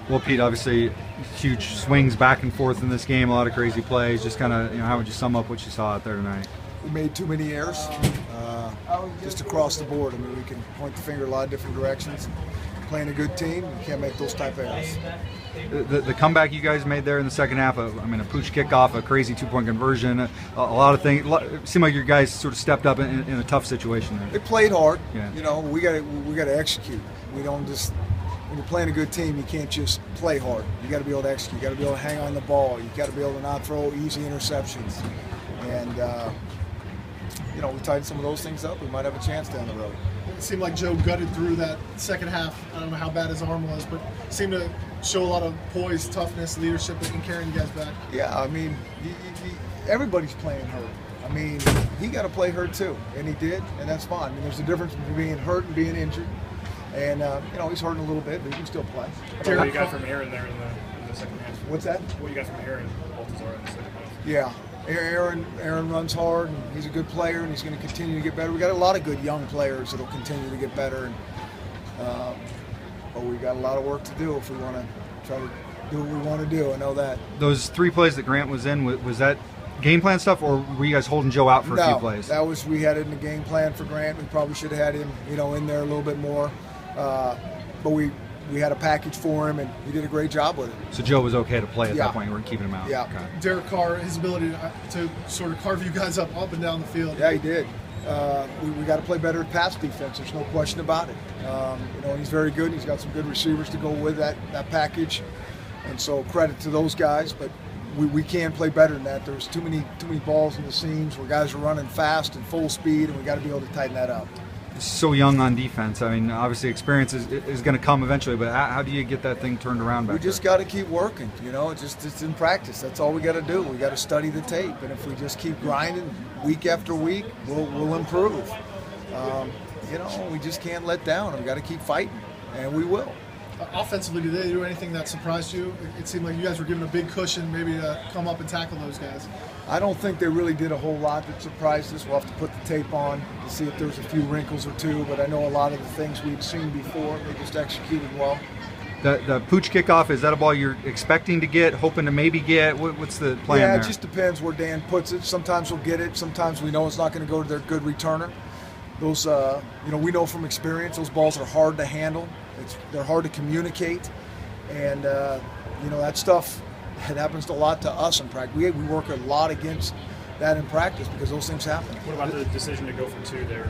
Well, Pete, obviously huge swings back and forth in this game, a lot of crazy plays. Just kind of, how would you sum up what you saw out there tonight? We made too many errors, just across the board. I mean, we can point the finger a lot of different directions. Playing a good team, you can't make those type of errors. The comeback you guys made there in the second half, a pooch kickoff, a crazy 2-point conversion, a lot of things. It seemed like your guys sort of stepped up in a tough situation there. They played hard. Yeah. We got to execute. We don't just. When you're playing a good team, you can't just play hard. You got to be able to execute. You got to be able to hang on the ball. You got to be able to not throw easy interceptions. And we tighten some of those things up. We might have a chance down the road. It seemed like Joe gutted through that second half. I don't know how bad his arm was, but seemed to show a lot of poise, toughness, leadership in carrying you guys back. Yeah, I mean, everybody's playing hurt. I mean, he got to play hurt too, and he did, and that's fine. I mean, there's a difference between being hurt and being injured. And, he's hurting a little bit, but he can still play. What you got from Aaron there in the second half? What's that? What you got from Aaron Baltazar in the second half? Yeah. Aaron runs hard, and he's a good player, and he's going to continue to get better. We got a lot of good young players that'll continue to get better, and but we got a lot of work to do if we want to try to do what we want to do. I know that. Those 3 plays that Grant was in, was that game plan stuff, or were you guys holding Joe out for a few plays? No, we had it in the game plan for Grant. We probably should have had him, in there a little bit more, but we had a package for him, and he did a great job with it. So Joe was okay to play at that point. You weren't keeping him out. Yeah. Okay. Derek Carr, his ability to sort of carve you guys up and down the field. Yeah, he did. We got to play better at pass defense. There's no question about it. He's very good. He's got some good receivers to go with that package, and so credit to those guys. But we can play better than that. There's too many balls in the seams where guys are running fast and full speed, and we got to be able to tighten that up. So young on defense. I mean, obviously experience is going to come eventually, but how do you get that thing turned around back there? We just got to keep working. It's in practice. That's all we got to do. We got to study the tape, and if we just keep grinding week after week, we'll improve. We just can't let down. We got to keep fighting, and we will. Offensively, did they do anything that surprised you? It seemed like you guys were given a big cushion maybe to come up and tackle those guys. I don't think they really did a whole lot that surprised us. We'll have to put the tape on to see if there's a few wrinkles or two, but I know a lot of the things we've seen before, they just executed well. The pooch kickoff, is that a ball you're expecting to get, hoping to maybe get? What's the plan there? Yeah, it just depends where Dan puts it. Sometimes we'll get it. Sometimes we know it's not going to go to their good returner. Those, we know from experience, those balls are hard to handle. They're hard to communicate, and that stuff. It happens a lot to us in practice. We work a lot against that in practice because those things happen. What about the decision to go for 2 there?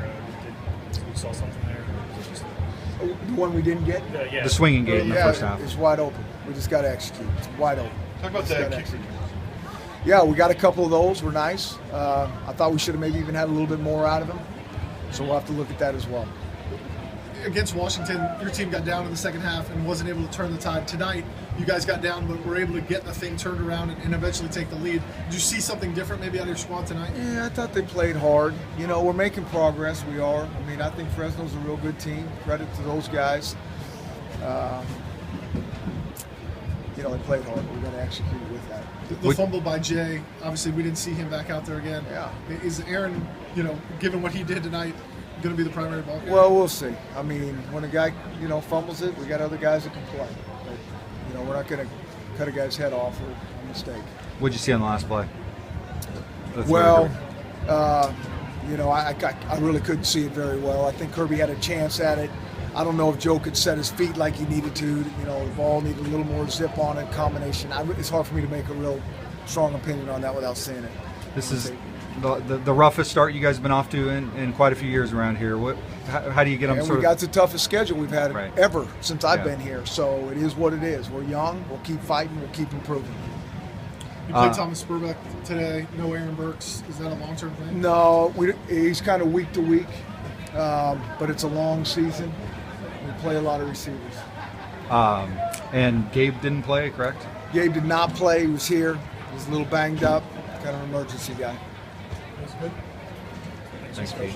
Did you saw something there? Or was it just the one we didn't get? Yeah. The swinging game in the first half. It's wide open. We just got to execute. It's wide open. Talk about that kick return. Yeah, we got a couple of those. We're nice. I thought we should have maybe even had a little bit more out of them. So we'll have to look at that as well. Against Washington, your team got down in the second half and wasn't able to turn the tide. Tonight, you guys got down, but were able to get the thing turned around and eventually take the lead. Did you see something different maybe out of your squad tonight? Yeah, I thought they played hard. We're making progress. We are. I mean, I think Fresno's a real good team. Credit to those guys. They played hard. We're going to execute with that. The fumble by Jay, obviously we didn't see him back out there again. Yeah. Is Aaron, given what he did tonight, going to be the primary ball guy? Well, we'll see. I mean, when a guy, fumbles it, we got other guys that can play. But, we're not going to cut a guy's head off for a mistake. What'd you see on the last play? Well, I really couldn't see it very well. I think Kirby had a chance at it. I don't know if Joe could set his feet like he needed to. The ball needed a little more zip on it, combination. It's hard for me to make a real strong opinion on that without seeing it. This is the roughest start you guys have been off to in quite a few years around here. How do you get them? And we got the toughest schedule we've had ever since I've been here. So it is what it is. We're young. We'll keep fighting. We'll keep improving. You played Thomas Spurbeck today. No Aaron Burks. Is that a long-term plan? No, he's kind of week to week, but it's a long season. We play a lot of receivers. And Gabe didn't play, correct? Gabe did not play. He was here. He was a little banged up. Kind of an emergency guy. That's good. Thanks, Pete.